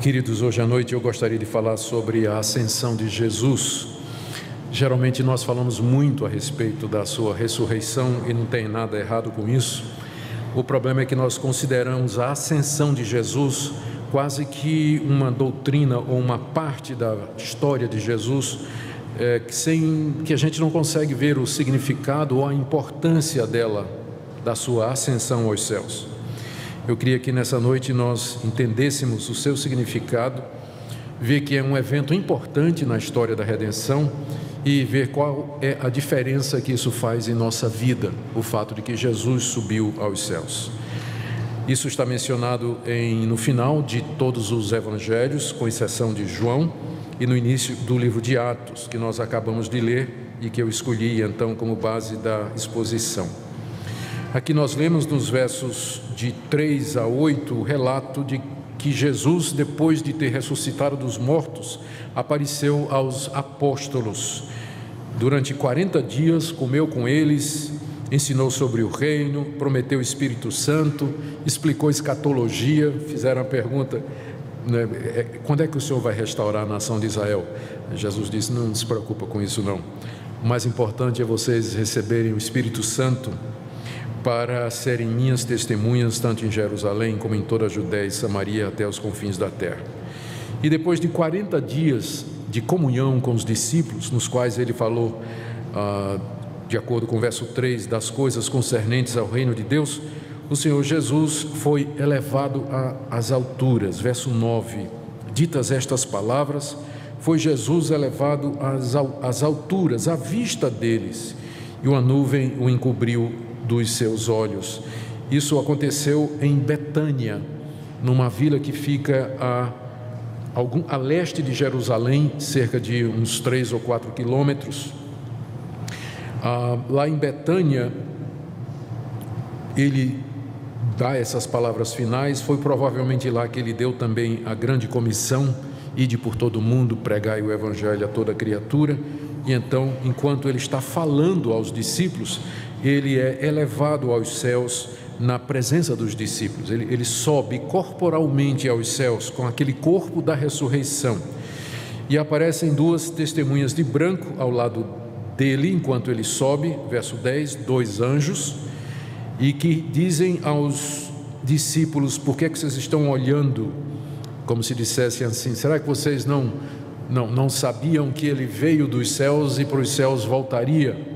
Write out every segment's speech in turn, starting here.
Queridos, hoje à noite eu gostaria de falar sobre a ascensão de Jesus. Geralmente nós falamos muito a respeito da sua ressurreição e não tem nada errado com isso. O problema é que nós consideramos a ascensão de Jesus quase que uma doutrina ou uma parte da história de Jesus, sem que a gente não consegue ver o significado ou a importância dela, da sua ascensão aos céus. Eu queria que nessa noite nós entendêssemos o seu significado, ver que é um evento importante na história da redenção e ver qual é a diferença que isso faz em nossa vida, o fato de que Jesus subiu aos céus. Isso está mencionado no final de todos os evangelhos, com exceção de João, e no início do livro de Atos, que nós acabamos de ler e que eu escolhi então como base da exposição. Aqui nós lemos nos versos de 3 a 8 o relato de que Jesus, depois de ter ressuscitado dos mortos, apareceu aos apóstolos. Durante 40 dias comeu com eles, ensinou sobre o reino, prometeu o Espírito Santo, explicou escatologia. Fizeram a pergunta, quando é que o Senhor vai restaurar a nação de Israel? Jesus disse, não se preocupa com isso não. O mais importante é vocês receberem o Espírito Santo para serem minhas testemunhas, tanto em Jerusalém como em toda a Judéia e Samaria, até os confins da terra. E depois de 40 dias de comunhão com os discípulos, nos quais ele falou, de acordo com o verso 3, das coisas concernentes ao reino de Deus, o Senhor Jesus foi elevado às alturas. Verso 9, ditas estas palavras, foi Jesus elevado às alturas, à vista deles, e uma nuvem o encobriu dos seus olhos. Isso aconteceu em Betânia, numa vila que fica a leste de Jerusalém, cerca de uns 3 ou 4 quilômetros. Lá em Betânia, ele dá essas palavras finais. Foi provavelmente lá que ele deu também a grande comissão, ide por todo o mundo, pregai o evangelho a toda criatura. E então, enquanto ele está falando aos discípulos, ele é elevado aos céus na presença dos discípulos. Ele sobe corporalmente aos céus com aquele corpo da ressurreição. E aparecem 2 testemunhas de branco ao lado dele, enquanto ele sobe, verso 10, 2 anjos, e que dizem aos discípulos, por que vocês estão olhando? Como se dissessem assim, será que vocês não sabiam que ele veio dos céus e para os céus voltaria?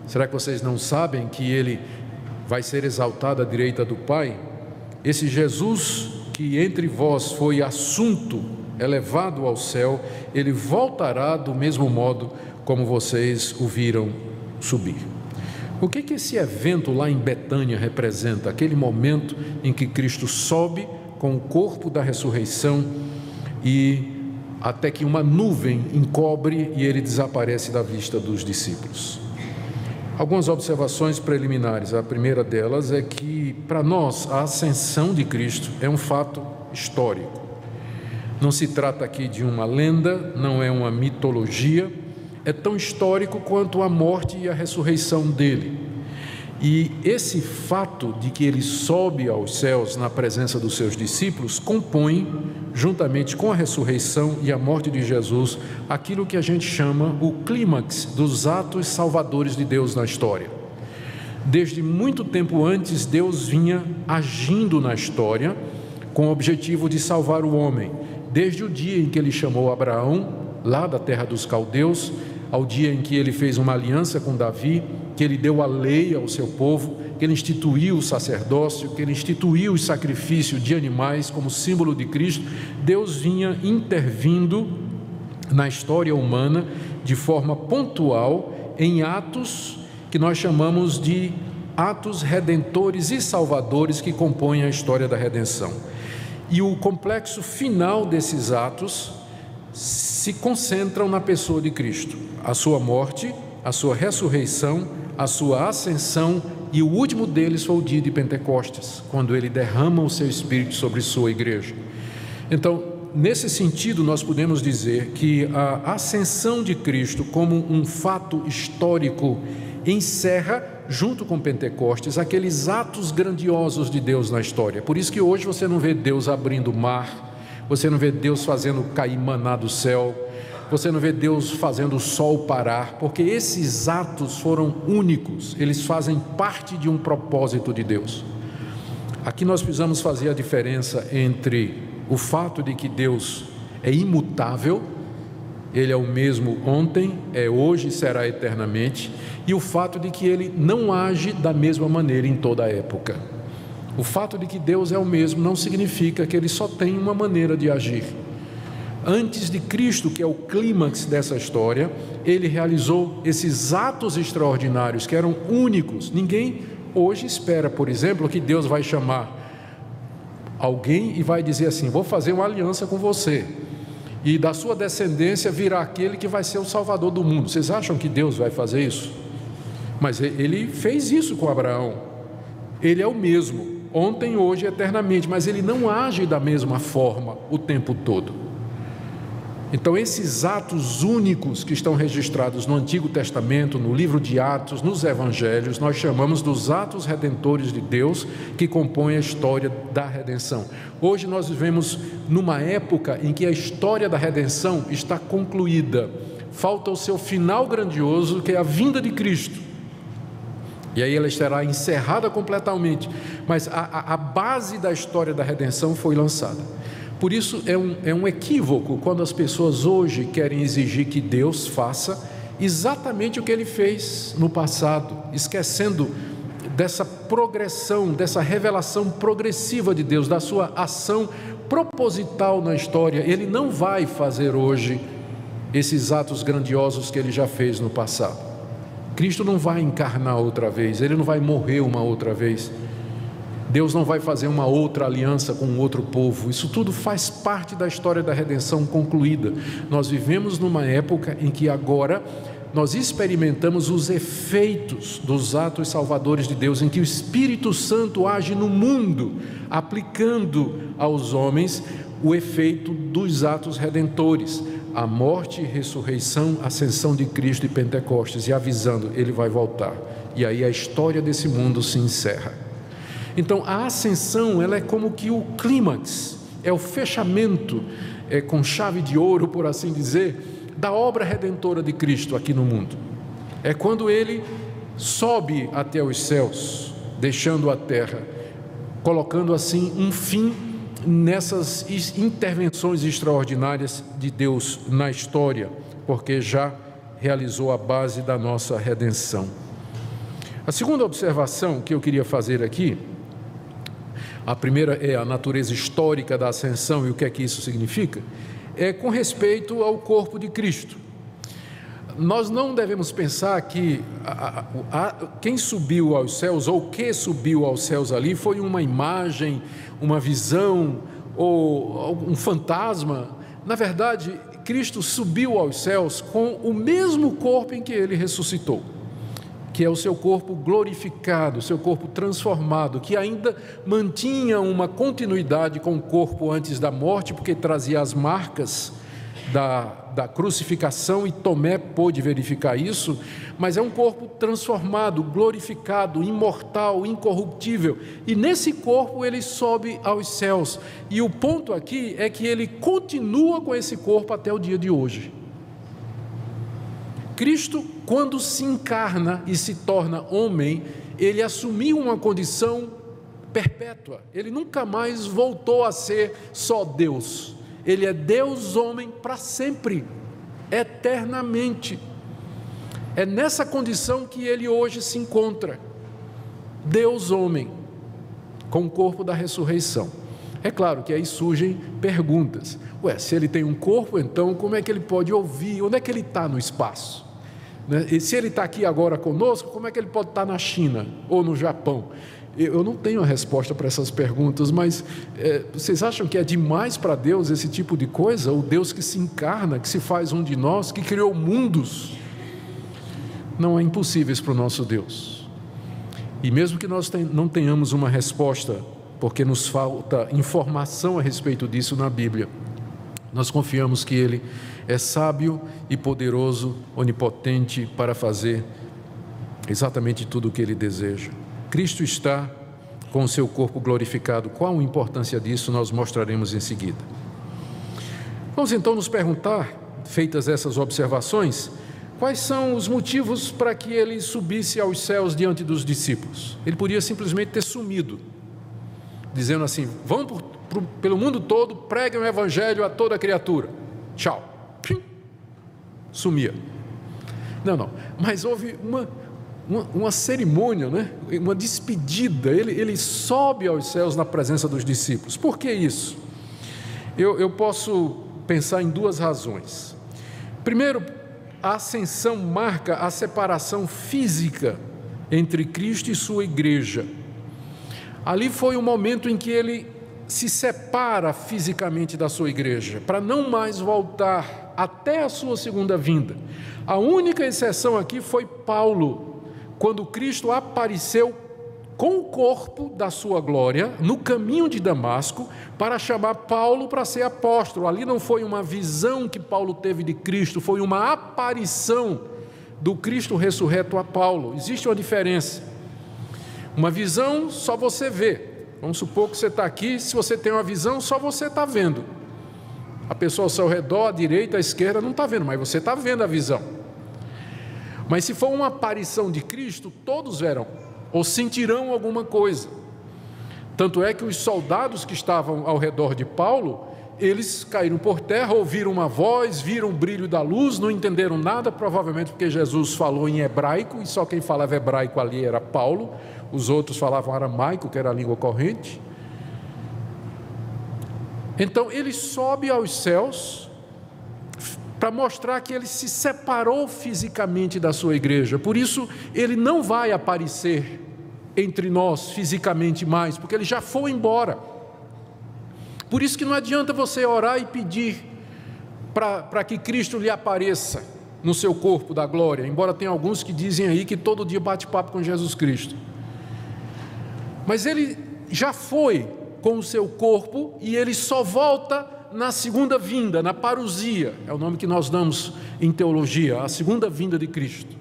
Será que vocês não sabem que ele vai ser exaltado à direita do Pai? Esse Jesus que entre vós foi assunto, elevado ao céu, ele voltará do mesmo modo como vocês o viram subir. O que esse evento lá em Betânia representa? Aquele momento em que Cristo sobe com o corpo da ressurreição e até que uma nuvem encobre e ele desaparece da vista dos discípulos. Algumas observações preliminares. A primeira delas é que, para nós, a ascensão de Cristo é um fato histórico. Não se trata aqui de uma lenda, não é uma mitologia, é tão histórico quanto a morte e a ressurreição dele. E esse fato de que ele sobe aos céus na presença dos seus discípulos compõe, juntamente com a ressurreição e a morte de Jesus, aquilo que a gente chama o clímax dos atos salvadores de Deus na história. Desde muito tempo antes, Deus vinha agindo na história com o objetivo de salvar o homem, desde o dia em que ele chamou Abraão, lá da terra dos caldeus, ao dia em que ele fez uma aliança com Davi, que ele deu a lei ao seu povo, que ele instituiu o sacerdócio, que ele instituiu o sacrifício de animais como símbolo de Cristo. Deus vinha intervindo na história humana de forma pontual em atos que nós chamamos de atos redentores e salvadores que compõem a história da redenção. E o complexo final desses atos se concentram na pessoa de Cristo, a sua morte, a sua ressurreição, a sua ascensão, e o último deles foi o dia de Pentecostes, quando ele derrama o seu Espírito sobre sua igreja. Então, nesse sentido, nós podemos dizer que a ascensão de Cristo como um fato histórico encerra, junto com Pentecostes, aqueles atos grandiosos de Deus na história. Por isso que hoje você não vê Deus abrindo o mar, você não vê Deus fazendo cair maná do céu, você não vê Deus fazendo o sol parar, porque esses atos foram únicos, eles fazem parte de um propósito de Deus. Aqui nós precisamos fazer a diferença entre o fato de que Deus é imutável, Ele é o mesmo ontem, é hoje e será eternamente, e o fato de que Ele não age da mesma maneira em toda a época. O fato de que Deus é o mesmo não significa que Ele só tem uma maneira de agir. Antes de Cristo, que é o clímax dessa história, Ele realizou esses atos extraordinários que eram únicos. Ninguém hoje espera, por exemplo, que Deus vai chamar alguém e vai dizer assim: vou fazer uma aliança com você, e da sua descendência virá aquele que vai ser o Salvador do mundo. Vocês acham que Deus vai fazer isso? Mas Ele fez isso com Abraão. Ele é o mesmo, ontem, hoje e eternamente, mas Ele não age da mesma forma o tempo todo. Então, esses atos únicos que estão registrados no Antigo Testamento, no livro de Atos, nos Evangelhos, nós chamamos dos atos redentores de Deus que compõem a história da redenção. Hoje nós vivemos numa época em que a história da redenção está concluída. Falta o seu final grandioso, que é a vinda de Cristo. E aí ela estará encerrada completamente. Mas a base da história da redenção foi lançada. Por isso é um equívoco quando as pessoas hoje querem exigir que Deus faça exatamente o que Ele fez no passado, esquecendo dessa progressão, dessa revelação progressiva de Deus, da sua ação proposital na história. Ele não vai fazer hoje esses atos grandiosos que Ele já fez no passado. Cristo não vai encarnar outra vez, Ele não vai morrer uma outra vez. Deus não vai fazer uma outra aliança com um outro povo. Isso tudo faz parte da história da redenção concluída. Nós vivemos numa época em que agora nós experimentamos os efeitos dos atos salvadores de Deus, em que o Espírito Santo age no mundo, aplicando aos homens o efeito dos atos redentores, a morte, ressurreição, ascensão de Cristo e Pentecostes, e avisando, Ele vai voltar. E aí a história desse mundo se encerra. Então, a ascensão, ela é como que o clímax, é o fechamento, com chave de ouro, por assim dizer, da obra redentora de Cristo aqui no mundo. É quando Ele sobe até os céus, deixando a terra, colocando assim um fim nessas intervenções extraordinárias de Deus na história, porque já realizou a base da nossa redenção. A segunda observação que eu queria fazer aqui, a primeira é a natureza histórica da ascensão e o que é que isso significa, é com respeito ao corpo de Cristo. Nós não devemos pensar que quem subiu aos céus ou que subiu aos céus ali foi uma imagem, uma visão ou um fantasma. Na verdade, Cristo subiu aos céus com o mesmo corpo em que Ele ressuscitou, que é o seu corpo glorificado, o seu corpo transformado, que ainda mantinha uma continuidade com o corpo antes da morte, porque trazia as marcas da crucificação, e Tomé pôde verificar isso, mas é um corpo transformado, glorificado, imortal, incorruptível, e nesse corpo Ele sobe aos céus, e o ponto aqui é que Ele continua com esse corpo até o dia de hoje. Cristo, quando se encarna e se torna homem, Ele assumiu uma condição perpétua. Ele nunca mais voltou a ser só Deus. Ele é Deus homem para sempre, eternamente. É nessa condição que Ele hoje se encontra, Deus homem, com o corpo da ressurreição. É claro que aí surgem perguntas. Se Ele tem um corpo, então como é que Ele pode ouvir? Onde é que Ele está no espaço? E se Ele está aqui agora conosco, como é que Ele pode estar na China ou no Japão? Eu não tenho a resposta para essas perguntas, mas vocês acham que é demais para Deus esse tipo de coisa? O Deus que se encarna, que se faz um de nós, que criou mundos? Não é impossível isso para o nosso Deus. E mesmo que nós não tenhamos uma resposta, porque nos falta informação a respeito disso na Bíblia, nós confiamos que Ele é sábio e poderoso, onipotente, para fazer exatamente tudo o que Ele deseja. Cristo está com o seu corpo glorificado. Qual a importância disso? Nós mostraremos em seguida. Vamos então nos perguntar, feitas essas observações, quais são os motivos para que ele subisse aos céus diante dos discípulos? Ele podia simplesmente ter sumido, dizendo assim: vão pelo mundo todo, preguem o evangelho a toda criatura. Tchau. Sumia. Não. Mas houve uma cerimônia, né? Uma despedida. Ele sobe aos céus na presença dos discípulos. Por que isso? Eu posso pensar em duas razões. Primeiro, a ascensão marca a separação física entre Cristo e sua igreja. Ali foi o momento em que ele se separa fisicamente da sua igreja, para não mais voltar até a sua segunda vinda. A única exceção aqui foi Paulo, quando Cristo apareceu com o corpo da sua glória no caminho de Damasco para chamar Paulo para ser apóstolo. Ali não foi uma visão que Paulo teve de Cristo, foi uma aparição do Cristo ressurreto a Paulo. Existe uma diferença. Uma visão só você vê. Vamos supor que você está aqui, se você tem uma visão, só você está vendo. A pessoa ao seu redor, à direita, à esquerda, não está vendo, mas você está vendo a visão. Mas se for uma aparição de Cristo, todos verão, ou sentirão alguma coisa. Tanto é que os soldados que estavam ao redor de Paulo, eles caíram por terra, ouviram uma voz, viram o brilho da luz, não entenderam nada, provavelmente porque Jesus falou em hebraico, e só quem falava hebraico ali era Paulo, os outros falavam aramaico, que era a língua corrente. Então ele sobe aos céus para mostrar que ele se separou fisicamente da sua igreja. Por isso ele não vai aparecer entre nós fisicamente mais, porque ele já foi embora. Por isso que não adianta você orar e pedir para que Cristo lhe apareça no seu corpo da glória, embora tenha alguns que dizem aí que todo dia bate papo com Jesus Cristo. Mas ele já foi com o seu corpo e ele só volta na segunda vinda, na parousia, é o nome que nós damos em teologia, a segunda vinda de Cristo.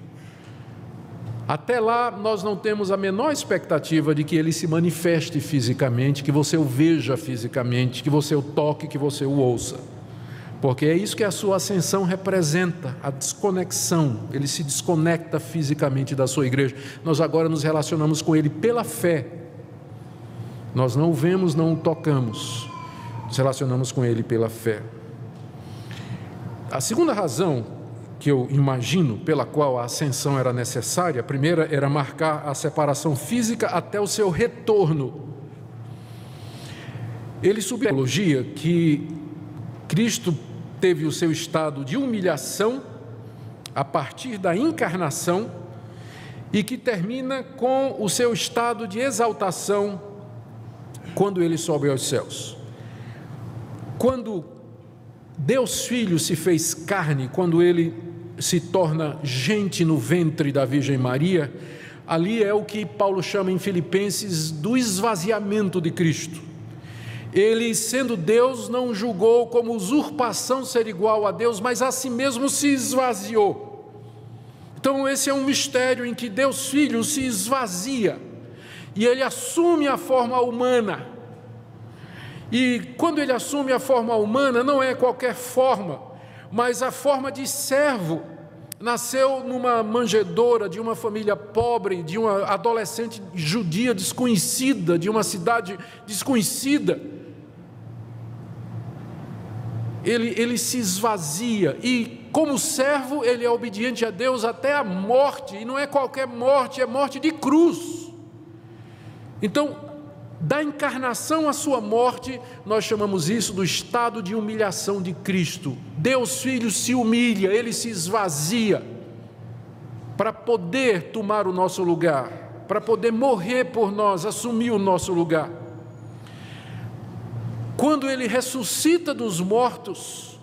Até lá nós não temos a menor expectativa de que ele se manifeste fisicamente, que você o veja fisicamente, que você o toque, que você o ouça, porque é isso que a sua ascensão representa, a desconexão. Ele se desconecta fisicamente da sua igreja. Nós agora nos relacionamos com ele pela fé. Nós não o vemos, não o tocamos, nos relacionamos com ele pela fé. A segunda razão que eu imagino pela qual a ascensão era necessária, a primeira era marcar a separação física até o seu retorno. Ele subiu a teologia que Cristo teve o seu estado de humilhação a partir da encarnação e que termina com o seu estado de exaltação quando ele sobe aos céus. Quando Deus Filho se fez carne, quando ele se torna gente no ventre da Virgem Maria, ali é o que Paulo chama em Filipenses do esvaziamento de Cristo. Ele, sendo Deus, não julgou como usurpação ser igual a Deus, mas a si mesmo se esvaziou. Então esse é um mistério em que Deus Filho se esvazia e ele assume a forma humana. E quando ele assume a forma humana, não é qualquer forma, mas a forma de servo. Nasceu numa manjedoura de uma família pobre, de uma adolescente judia desconhecida, de uma cidade desconhecida. Ele se esvazia e, como servo, ele é obediente a Deus até a morte, e não é qualquer morte, é morte de cruz. Então, da encarnação à sua morte, nós chamamos isso do estado de humilhação de Cristo. Deus Filho se humilha, ele se esvazia para poder tomar o nosso lugar, para poder morrer por nós, assumir o nosso lugar. Quando ele ressuscita dos mortos,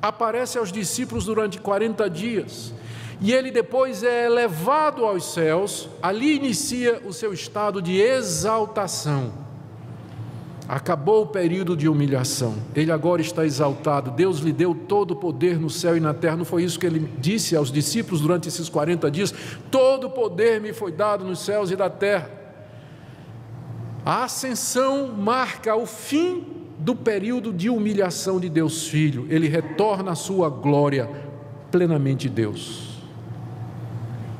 aparece aos discípulos durante 40 dias, e ele depois é elevado aos céus. Ali inicia o seu estado de exaltação. Acabou o período de humilhação, ele agora está exaltado. Deus lhe deu todo o poder no céu e na terra. Não foi isso que ele disse aos discípulos durante esses 40 dias? Todo o poder me foi dado nos céus e na terra. A ascensão marca o fim do período de humilhação de Deus Filho, ele retorna à sua glória plenamente Deus.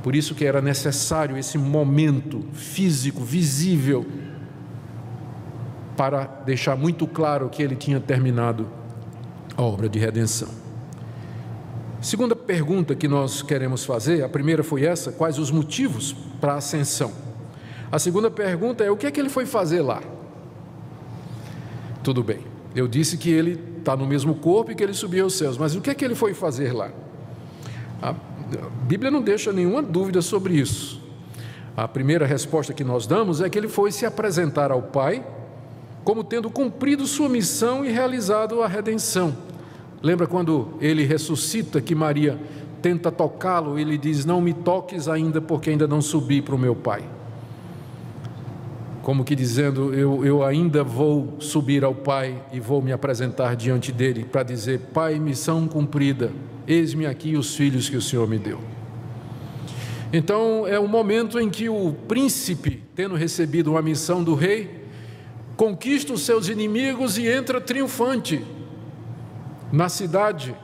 Por isso que era necessário esse momento físico, visível, para deixar muito claro que ele tinha terminado a obra de redenção. Segunda pergunta que nós queremos fazer, a primeira foi essa: quais os motivos para a ascensão? A segunda pergunta é: o que é que ele foi fazer lá? Tudo bem, eu disse que ele está no mesmo corpo e que ele subiu aos céus, mas o que é que ele foi fazer lá? A Bíblia não deixa nenhuma dúvida sobre isso. A primeira resposta que nós damos é que ele foi se apresentar ao Pai como tendo cumprido sua missão e realizado a redenção. Lembra quando ele ressuscita, que Maria tenta tocá-lo e ele diz: não me toques ainda, porque ainda não subi para o meu Pai. Como que dizendo: eu ainda vou subir ao Pai e vou me apresentar diante dele para dizer: Pai, missão cumprida, eis-me aqui os filhos que o Senhor me deu. Então é o momento em que o príncipe, tendo recebido uma missão do rei, conquista os seus inimigos e entra triunfante na cidade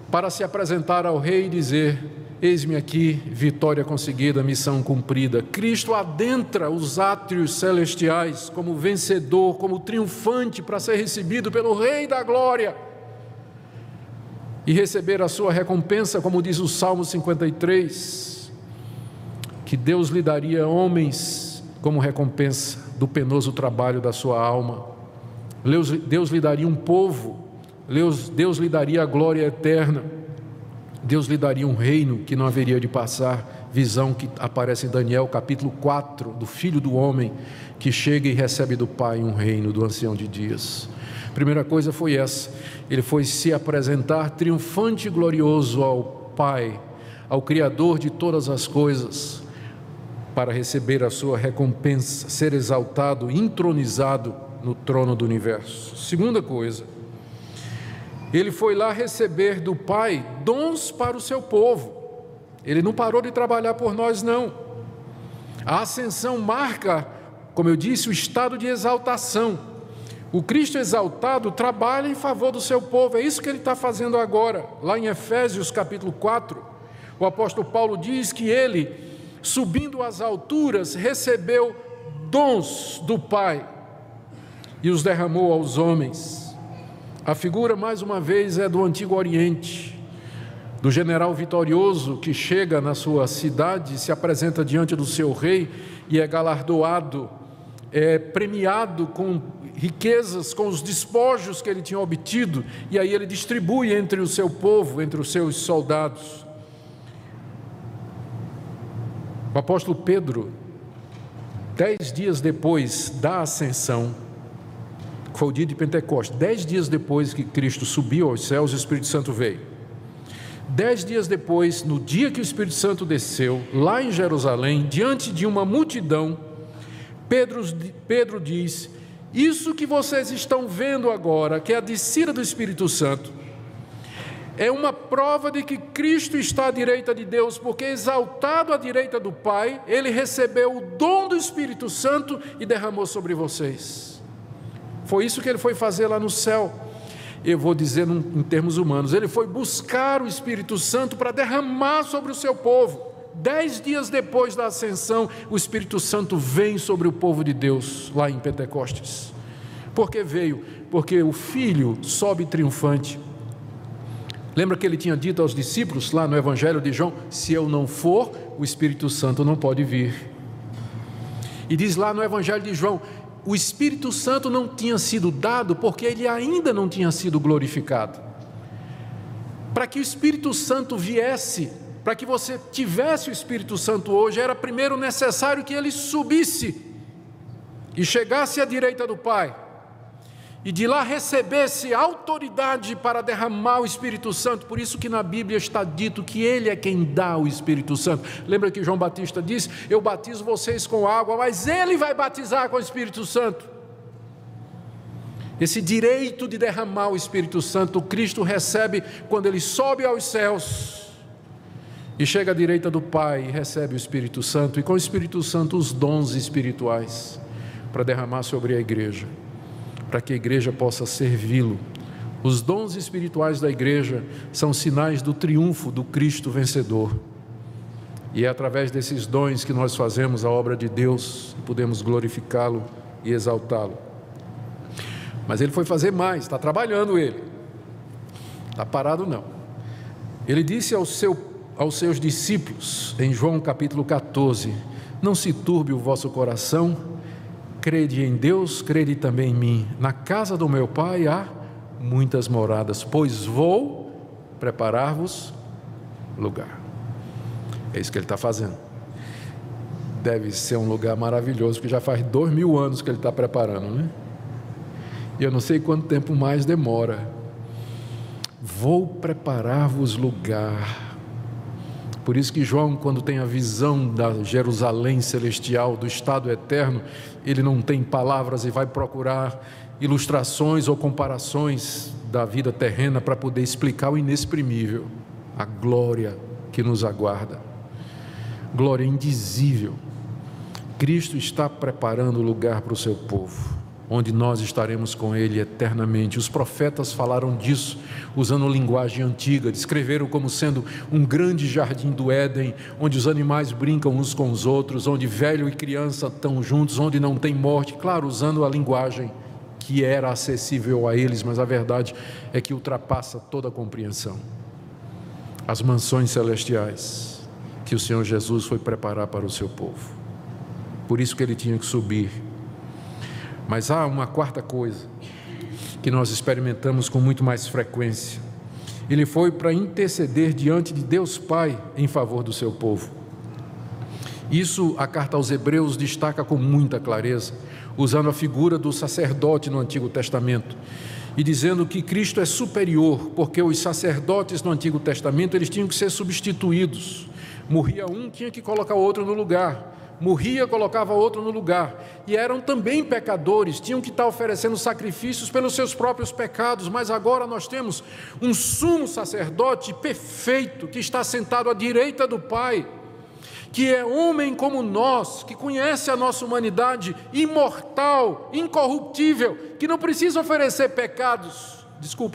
para se apresentar ao rei e dizer: eis-me aqui, vitória conseguida, missão cumprida. Cristo adentra os átrios celestiais como vencedor, como triunfante, para ser recebido pelo Rei da Glória e receber a sua recompensa, como diz o Salmo 53, que Deus lhe daria homens como recompensa do penoso trabalho da sua alma. Deus lhe daria um povo, Deus lhe daria a glória eterna, Deus lhe daria um reino que não haveria de passar. Visão que aparece em Daniel capítulo 4, do Filho do Homem, que chega e recebe do Pai um reino do Ancião de Dias. A primeira coisa foi essa: ele foi se apresentar triunfante e glorioso ao Pai, ao Criador de todas as coisas, para receber a sua recompensa, ser exaltado, entronizado no trono do universo. Segunda coisa, ele foi lá receber do Pai dons para o seu povo. Ele não parou de trabalhar por nós, não. A ascensão marca, como eu disse, o estado de exaltação. O Cristo exaltado trabalha em favor do seu povo. É isso que ele está fazendo agora. Lá em Efésios capítulo 4, o apóstolo Paulo diz que ele, subindo às alturas, recebeu dons do Pai e os derramou aos homens. A figura, mais uma vez, é do Antigo Oriente, do general vitorioso que chega na sua cidade, se apresenta diante do seu rei e é galardoado, é premiado com riquezas, com os despojos que ele tinha obtido, e aí ele distribui entre o seu povo, entre os seus soldados. O apóstolo Pedro, 10 dias depois da ascensão, foi o dia de Pentecostes, 10 dias depois que Cristo subiu aos céus, o Espírito Santo veio. 10 dias depois, no dia que o Espírito Santo desceu, lá em Jerusalém, diante de uma multidão, Pedro diz: isso que vocês estão vendo agora, que é a descida do Espírito Santo, é uma prova de que Cristo está à direita de Deus, porque exaltado à direita do Pai, ele recebeu o dom do Espírito Santo e derramou sobre vocês. Foi isso que ele foi fazer lá no céu. Eu vou dizer em termos humanos, ele foi buscar o Espírito Santo para derramar sobre o seu povo. 10 dias depois da ascensão, o Espírito Santo vem sobre o povo de Deus, lá em Pentecostes. Por que veio? Porque o Filho sobe triunfante. Lembra que ele tinha dito aos discípulos, lá no Evangelho de João: se eu não for, o Espírito Santo não pode vir. E diz lá no Evangelho de João: o Espírito Santo não tinha sido dado porque ele ainda não tinha sido glorificado. Para que o Espírito Santo viesse, para que você tivesse o Espírito Santo hoje, era primeiro necessário que ele subisse e chegasse à direita do Pai, e de lá recebesse autoridade para derramar o Espírito Santo. Por isso que na Bíblia está dito que ele é quem dá o Espírito Santo. Lembra que João Batista disse: eu batizo vocês com água, mas ele vai batizar com o Espírito Santo. Esse direito de derramar o Espírito Santo, Cristo recebe quando ele sobe aos céus e chega à direita do Pai e recebe o Espírito Santo, e com o Espírito Santo os dons espirituais para derramar sobre a igreja. para que a igreja possa servi-lo. Os dons espirituais da igreja são sinais do triunfo do Cristo vencedor. E é através desses dons que nós fazemos a obra de Deus e podemos glorificá-lo e exaltá-lo. Mas ele foi fazer mais, está trabalhando ele. Está parado não. Ele disse aos seus discípulos, em João capítulo 14, não se turbe o vosso coração, crede em Deus, crede também em mim. Na casa do meu Pai há muitas moradas, pois vou preparar-vos lugar. É isso que ele está fazendo. Deve ser um lugar maravilhoso, porque já faz 2000 anos que ele está preparando, né? E eu não sei quanto tempo mais demora. Vou preparar-vos lugar. Por isso que João, quando tem a visão da Jerusalém celestial, do estado eterno, ele não tem palavras e vai procurar ilustrações ou comparações da vida terrena para poder explicar o inexprimível, a glória que nos aguarda. Glória indizível. Cristo está preparando lugar para o seu povo, onde nós estaremos com Ele eternamente. Os profetas falaram disso, usando linguagem antiga, descreveram como sendo um grande jardim do Éden, onde os animais brincam uns com os outros, onde velho e criança estão juntos, onde não tem morte, claro, usando a linguagem que era acessível a eles, mas a verdade é que ultrapassa toda a compreensão. As mansões celestiais que o Senhor Jesus foi preparar para o seu povo. Por isso que ele tinha que subir. Mas há uma quarta coisa que nós experimentamos com muito mais frequência. Ele foi para interceder diante de Deus Pai em favor do seu povo. Isso a carta aos Hebreus destaca com muita clareza, usando a figura do sacerdote no Antigo Testamento e dizendo que Cristo é superior, porque os sacerdotes no Antigo Testamento eles tinham que ser substituídos. Morria um, tinha que colocar outro no lugar. Morria, colocava outro no lugar, e eram também pecadores, tinham que estar oferecendo sacrifícios pelos seus próprios pecados, mas agora nós temos um sumo sacerdote perfeito, que está sentado à direita do Pai, que é homem como nós, que conhece a nossa humanidade, imortal, incorruptível, que não precisa oferecer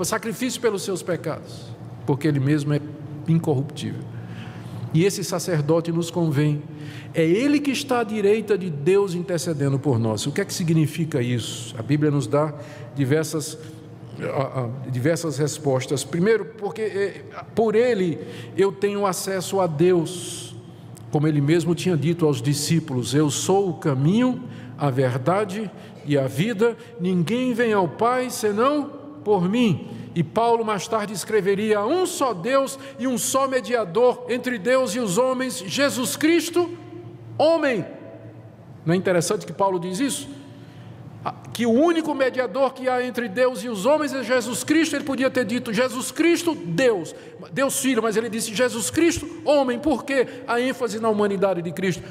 sacrifício pelos seus pecados, porque Ele mesmo é incorruptível. E esse sacerdote nos convém. É Ele que está à direita de Deus intercedendo por nós. O que é que significa isso? A Bíblia nos dá diversas respostas. Primeiro, porque por Ele eu tenho acesso a Deus. Como Ele mesmo tinha dito aos discípulos, eu sou o caminho, a verdade e a vida. Ninguém vem ao Pai senão por mim. E Paulo mais tarde escreveria: um só Deus e um só mediador entre Deus e os homens, Jesus Cristo, homem. Não é interessante que Paulo diz isso? Que o único mediador que há entre Deus e os homens é Jesus Cristo. Ele podia ter dito Jesus Cristo, Deus Filho, mas ele disse Jesus Cristo, homem. Por quê? A ênfase na humanidade de Cristo.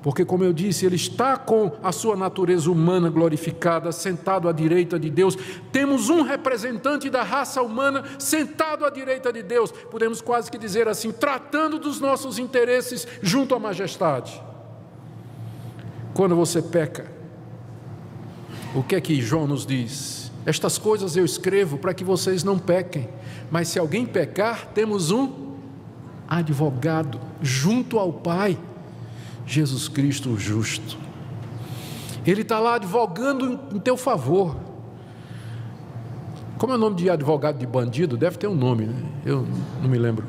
Porque, como eu disse, Ele está com a sua natureza humana glorificada, sentado à direita de Deus. Temos um representante da raça humana sentado à direita de Deus. Podemos quase que dizer assim, tratando dos nossos interesses junto à majestade. Quando você peca, o que é que João nos diz? Estas coisas eu escrevo para que vocês não pequem. Mas se alguém pecar, temos um advogado junto ao Pai, Jesus Cristo o justo. Ele está lá advogando em teu favor. Como é o nome de advogado de bandido? Deve ter um nome, né? Eu não me lembro.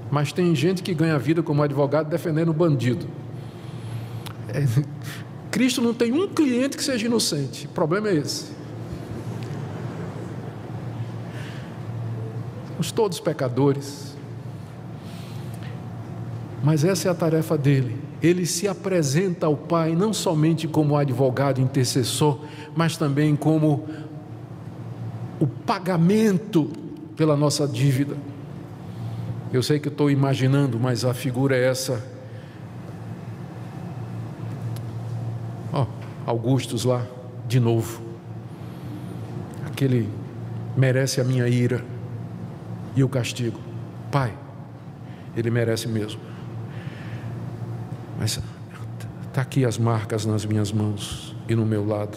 Mas tem gente que ganha vida como advogado defendendo o bandido. Cristo não tem um cliente que seja inocente. O problema é esse. Somos todos pecadores. Mas essa é a tarefa dele. Ele se apresenta ao Pai não somente como advogado intercessor, mas também como o pagamento pela nossa dívida. Eu sei que estou imaginando, mas a figura é essa. Augustus lá, de novo. Aquele merece a minha ira e o castigo. Pai, ele merece mesmo. Mas está aqui as marcas nas minhas mãos e no meu lado.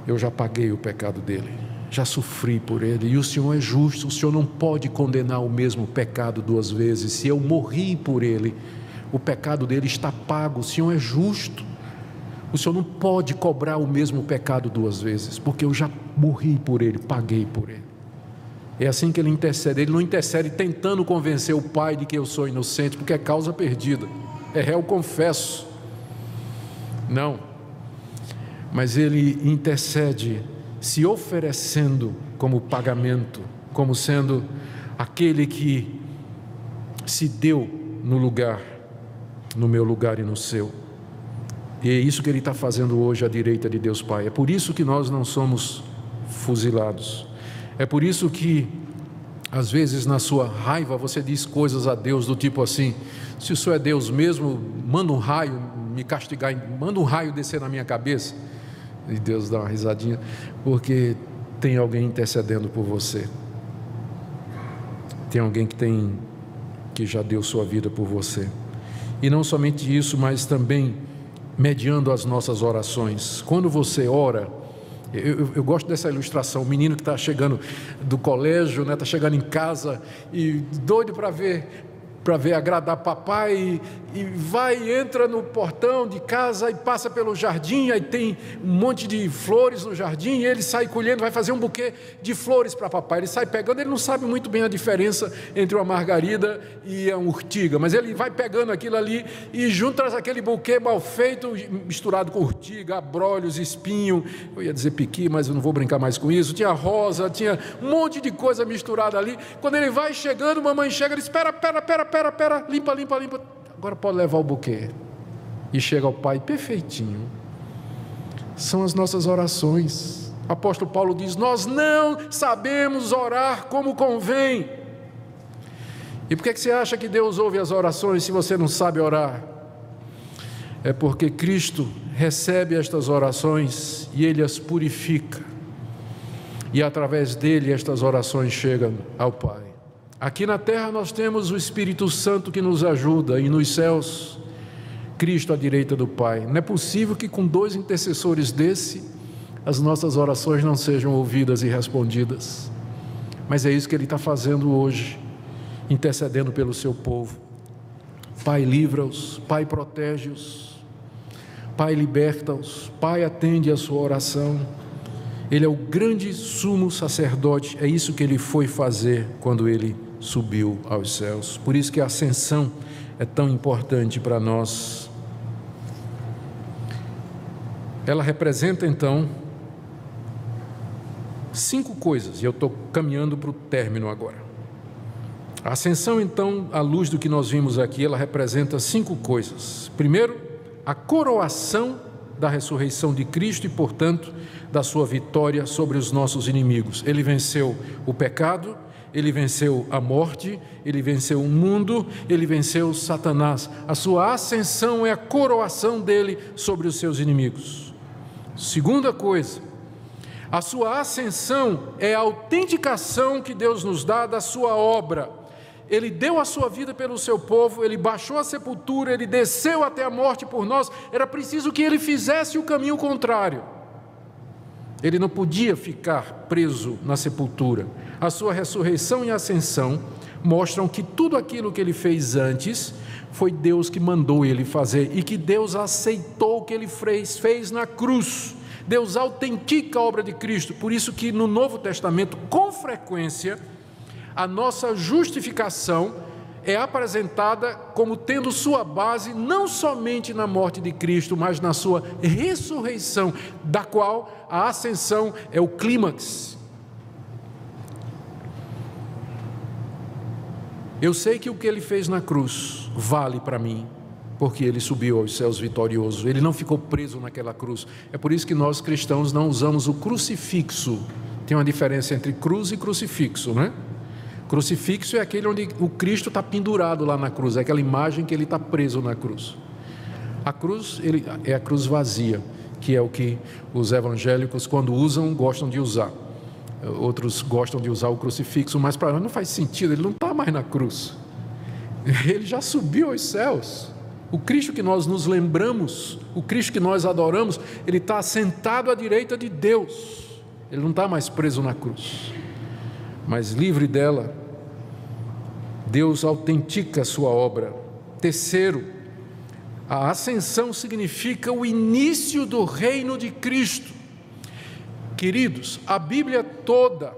eu já paguei o pecado dele, já sofri por ele, e o Senhor é justo, o Senhor não pode condenar o mesmo pecado duas vezes. Se eu morri por ele, o pecado dele está pago, o Senhor é justo, o Senhor não pode cobrar o mesmo pecado duas vezes, porque eu já morri por ele, paguei por ele. É assim que ele intercede. Ele não intercede tentando convencer o Pai de que eu sou inocente, porque é causa perdida, é réu confesso, não, mas ele intercede se oferecendo como pagamento, como sendo aquele que se deu no lugar, no meu lugar e no seu. E é isso que ele está fazendo hoje à direita de Deus Pai. É por isso que nós não somos fuzilados. É por isso que às vezes na sua raiva você diz coisas a Deus do tipo assim: se o Senhor é Deus mesmo, manda um raio me castigar, manda um raio descer na minha cabeça. E Deus dá uma risadinha, porque tem alguém intercedendo por você, tem alguém que já deu sua vida por você. E não somente isso, mas também mediando as nossas orações. Quando você ora, eu gosto dessa ilustração. O menino que está chegando do colégio, né, está chegando em casa e doido para ver agradar papai, e vai, entra no portão de casa e passa pelo jardim, aí tem um monte de flores no jardim, e ele sai colhendo, vai fazer um buquê de flores para papai. Ele sai pegando, ele não sabe muito bem a diferença entre uma margarida e uma urtiga, mas ele vai pegando aquilo ali e junta aquele buquê mal feito, misturado com urtiga, abrolhos, espinho, eu ia dizer piqui, mas eu não vou brincar mais com isso, tinha rosa, tinha um monte de coisa misturada ali. Quando ele vai chegando, mamãe chega e diz: espera, limpa, agora pode levar o buquê. E chega ao Pai perfeitinho. São as nossas orações. O apóstolo Paulo diz: nós não sabemos orar como convém. E por que você acha que Deus ouve as orações se você não sabe orar? É porque Cristo recebe estas orações e Ele as purifica, e através dele estas orações chegam ao Pai. Aqui na terra nós temos o Espírito Santo que nos ajuda, e nos céus, Cristo à direita do Pai. Não é possível que com dois intercessores as nossas orações não sejam ouvidas e respondidas. Mas é isso que Ele está fazendo hoje, intercedendo pelo seu povo. Pai, livra-os, Pai, protege-os, Pai, liberta-os, Pai, atende a sua oração. Ele é o grande sumo sacerdote, é isso que Ele foi fazer quando Ele subiu aos céus. Por isso que a ascensão é tão importante para nós. Ela representa então 5 coisas, e eu estou caminhando para o término agora. A ascensão então, à luz do que nós vimos aqui, ela representa 5 coisas. Primeiro, a coroação da ressurreição de Cristo e, portanto, da sua vitória sobre os nossos inimigos. Ele venceu o pecado, Ele venceu a morte, Ele venceu o mundo, Ele venceu Satanás. A sua ascensão é a coroação dele sobre os seus inimigos. Segunda coisa, a sua ascensão é a autenticação que Deus nos dá da sua obra. Ele deu a sua vida pelo seu povo, Ele baixou a sepultura, Ele desceu até a morte por nós. Era preciso que Ele fizesse o caminho contrário. Ele não podia ficar preso na sepultura. A sua ressurreição e ascensão mostram que tudo aquilo que Ele fez antes foi Deus que mandou Ele fazer, e que Deus aceitou o que Ele fez na cruz. Deus autentica a obra de Cristo. Por isso que no Novo Testamento, com frequência, a nossa justificação é apresentada como tendo sua base não somente na morte de Cristo, mas na sua ressurreição, da qual a ascensão é o clímax. Eu sei que o que Ele fez na cruz vale para mim, porque Ele subiu aos céus vitorioso. Ele não ficou preso naquela cruz. É por isso que nós cristãos não usamos o crucifixo. Tem uma diferença entre cruz e crucifixo, né? Crucifixo é aquele onde o Cristo está pendurado lá na cruz, é aquela imagem que Ele está preso na cruz. A cruz é a cruz vazia, que é o que os evangélicos, quando usam, gostam de usar. Outros gostam de usar o crucifixo, mas para nós não faz sentido, Ele não está mais na cruz. Ele já subiu aos céus. O Cristo que nós nos lembramos, o Cristo que nós adoramos, Ele está sentado à direita de Deus. Ele não está mais preso na cruz, mas livre dela. Deus autentica a sua obra. Terceiro, a ascensão significa o início do reino de Cristo. Queridos, a Bíblia toda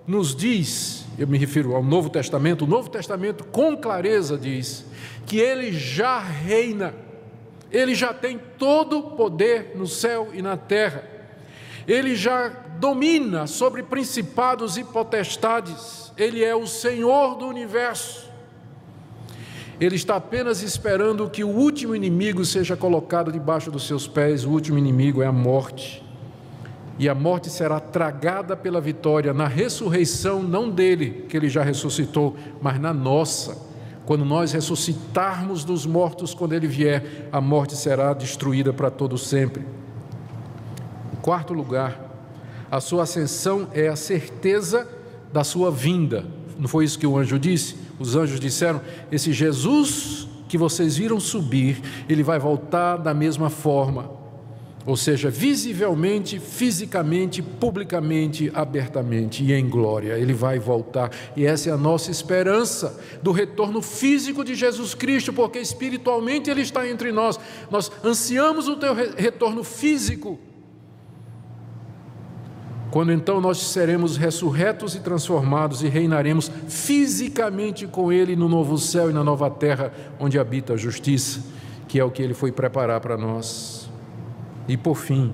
nos diz, eu me refiro ao Novo Testamento, o Novo Testamento com clareza diz que Ele já reina, Ele já tem todo o poder no céu e na terra, Ele já domina sobre principados e potestades, Ele é o Senhor do universo. Ele está apenas esperando que o último inimigo seja colocado debaixo dos seus pés. O último inimigo é a morte, e a morte será tragada pela vitória na ressurreição, não dele, que ele já ressuscitou, mas na nossa. Quando nós ressuscitarmos dos mortos, quando ele vier, a morte será destruída para todo sempre. Em quarto lugar, a sua ascensão é a certeza da sua vinda. Não foi isso que o anjo disse? Os anjos disseram: esse Jesus que vocês viram subir, ele vai voltar da mesma forma, ou seja, visivelmente, fisicamente, publicamente, abertamente e em glória. Ele vai voltar, e essa é a nossa esperança do retorno físico de Jesus Cristo, porque espiritualmente Ele está entre nós. Nós ansiamos o teu retorno físico, quando então nós seremos ressurretos e transformados e reinaremos fisicamente com Ele no novo céu e na nova terra, onde habita a justiça, que é o que Ele foi preparar para nós. E por fim,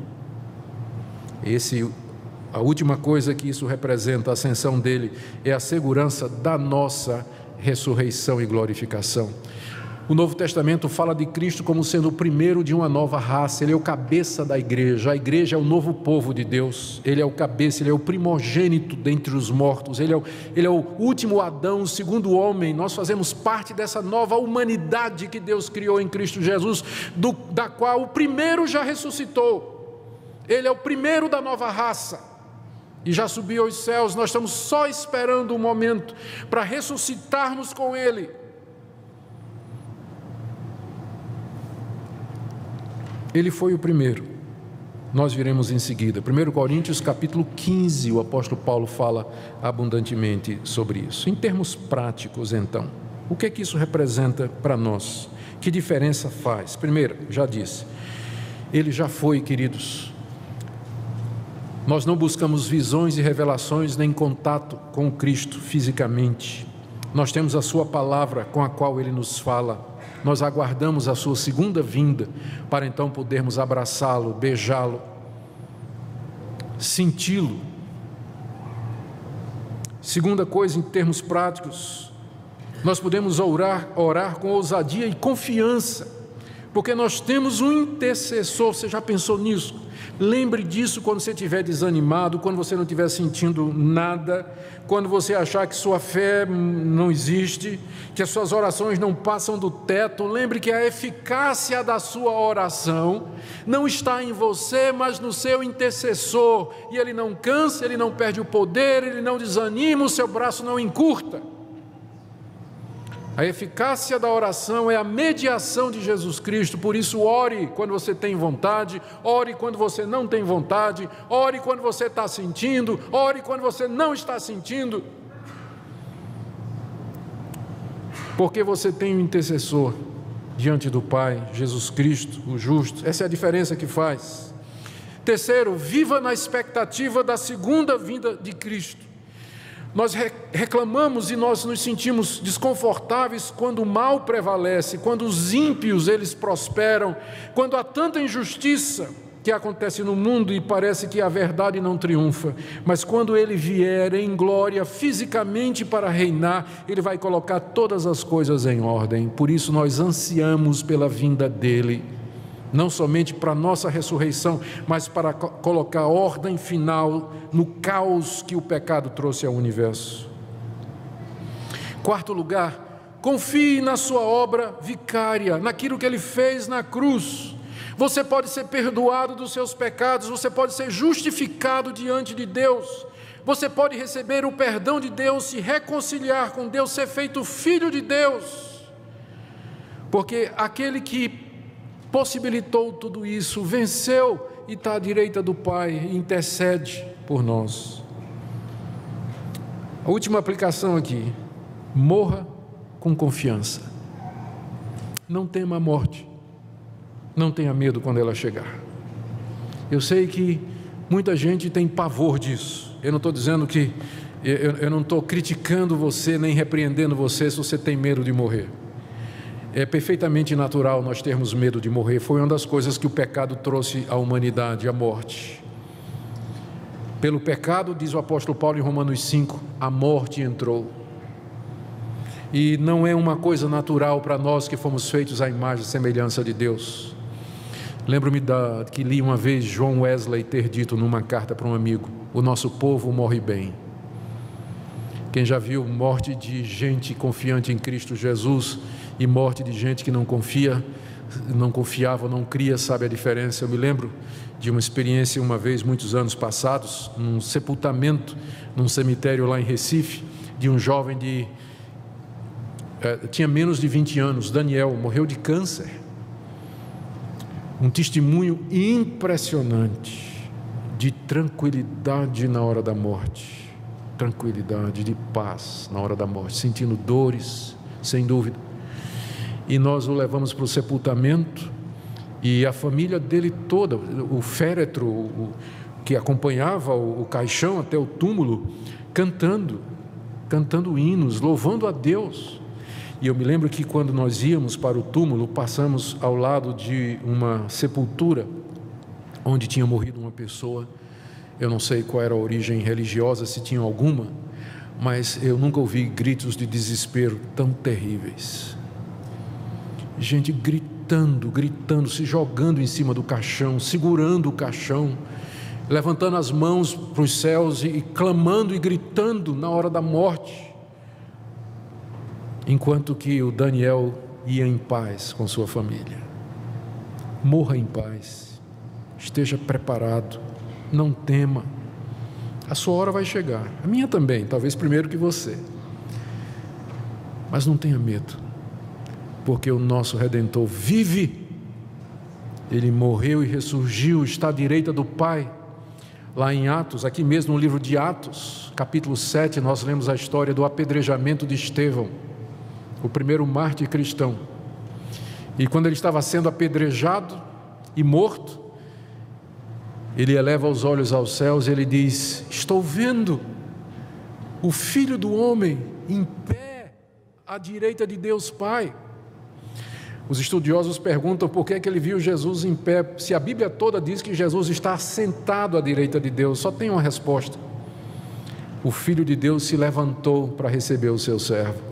a última coisa que isso representa, a ascensão dele, é a segurança da nossa ressurreição e glorificação. O Novo Testamento fala de Cristo como sendo o primeiro de uma nova raça. Ele é o cabeça da igreja. A igreja é o novo povo de Deus. Ele é o cabeça, ele é o primogênito dentre os mortos. Ele é o último Adão, o segundo homem. Nós fazemos parte dessa nova humanidade que Deus criou em Cristo Jesus, da qual o primeiro já ressuscitou. Ele é o primeiro da nova raça e já subiu aos céus. Nós estamos só esperando um momento para ressuscitarmos com Ele. Ele foi o primeiro, nós viremos em seguida. 1 Coríntios capítulo 15, o apóstolo Paulo fala abundantemente sobre isso. Em termos práticos, então, o que é que isso representa para nós? Que diferença faz? Primeiro, já disse, ele já foi, queridos. Nós não buscamos visões e revelações nem contato com o Cristo fisicamente. Nós temos a sua palavra com a qual ele nos fala. Nós aguardamos a sua segunda vinda para então podermos abraçá-lo, beijá-lo, senti-lo. Segunda coisa, em termos práticos, nós podemos orar com ousadia e confiança, porque nós temos um intercessor. Você já pensou nisso? Lembre disso quando você estiver desanimado, quando você não estiver sentindo nada, quando você achar que sua fé não existe, que as suas orações não passam do teto. Lembre que a eficácia da sua oração não está em você, mas no seu intercessor. E ele não cansa, ele não perde o poder, ele não desanima, o seu braço não encurta. A eficácia da oração é a mediação de Jesus Cristo. Por isso, ore quando você tem vontade, ore quando você não tem vontade, ore quando você está sentindo, ore quando você não está sentindo, porque você tem um intercessor diante do Pai, Jesus Cristo, o justo. Essa é a diferença que faz. Terceiro, viva na expectativa da segunda vinda de Cristo. Nós reclamamos e nós nos sentimos desconfortáveis quando o mal prevalece, quando os ímpios eles prosperam, quando há tanta injustiça que acontece no mundo e parece que a verdade não triunfa. Mas quando ele vier em glória fisicamente para reinar, ele vai colocar todas as coisas em ordem. Por isso nós ansiamos pela vinda dele, não somente para a nossa ressurreição, mas para colocar ordem final no caos que o pecado trouxe ao universo. Quarto lugar, confie na sua obra vicária, naquilo que ele fez na cruz. Você pode ser perdoado dos seus pecados, você pode ser justificado diante de Deus, você pode receber o perdão de Deus, se reconciliar com Deus, ser feito filho de Deus. porque aquele que possibilitou tudo isso, venceu e está à direita do Pai, e intercede por nós. A última aplicação aqui: morra com confiança. Não tema a morte, não tenha medo quando ela chegar. Eu sei que muita gente tem pavor disso. Eu não estou dizendo que, eu não estou criticando você, nem repreendendo você se você tem medo de morrer. É perfeitamente natural nós termos medo de morrer. Foi uma das coisas que o pecado trouxe à humanidade, a morte. Pelo pecado, diz o apóstolo Paulo em Romanos 5, a morte entrou. E não é uma coisa natural para nós que fomos feitos à imagem e semelhança de Deus. Lembro-me que li uma vez John Wesley ter dito numa carta para um amigo: o nosso povo morre bem. Quem já viu morte de gente confiante em Cristo Jesus e morte de gente que não confiava, não cria, sabe a diferença. Eu me lembro de uma experiência uma vez, muitos anos passados, num sepultamento, num cemitério lá em Recife, de um jovem tinha menos de 20 anos, Daniel, morreu de câncer. Um testemunho impressionante de tranquilidade na hora da morte, tranquilidade, de paz na hora da morte, sentindo dores, sem dúvida. E nós o levamos para o sepultamento, e a família dele toda, o féretro que acompanhava o caixão até o túmulo, cantando hinos, louvando a Deus. E eu me lembro que quando nós íamos para o túmulo, passamos ao lado de uma sepultura onde tinha morrido uma pessoa. Eu não sei qual era a origem religiosa, se tinha alguma, mas eu nunca ouvi gritos de desespero tão terríveis. Gente gritando, se jogando em cima do caixão, segurando o caixão, levantando as mãos para os céus e clamando e gritando na hora da morte, enquanto que o Daniel ia em paz com sua família. Morra em paz, esteja preparado, não tema, a sua hora vai chegar, a minha também, talvez primeiro que você, mas não tenha medo, porque o nosso Redentor vive. Ele morreu e ressurgiu, está à direita do Pai. Lá em Atos, aqui mesmo no livro de Atos, capítulo 7, nós lemos a história do apedrejamento de Estevão, o primeiro mártir cristão. E quando ele estava sendo apedrejado e morto, ele eleva os olhos aos céus e ele diz: estou vendo o Filho do Homem em pé à direita de Deus Pai. Os estudiosos perguntam por que é que ele viu Jesus em pé, se a Bíblia toda diz que Jesus está sentado à direita de Deus. Só tem uma resposta: o Filho de Deus se levantou para receber o seu servo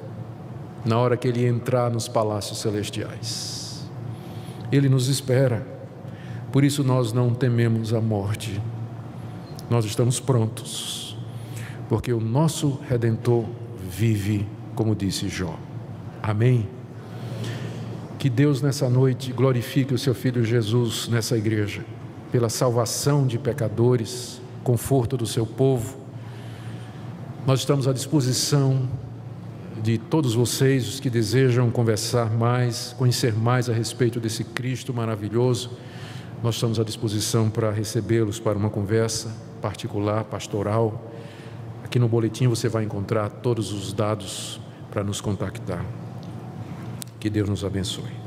na hora que ele entrar nos palácios celestiais. Ele nos espera, por isso nós não tememos a morte, nós estamos prontos, porque o nosso Redentor vive, como disse Jó. Amém? Que Deus nessa noite glorifique o seu Filho Jesus nessa igreja, pela salvação de pecadores, conforto do seu povo. Nós estamos à disposição de todos vocês, os que desejam conversar mais, conhecer mais a respeito desse Cristo maravilhoso. Nós estamos à disposição para recebê-los para uma conversa particular, pastoral. Aqui no boletim você vai encontrar todos os dados para nos contactar. Que Deus nos abençoe.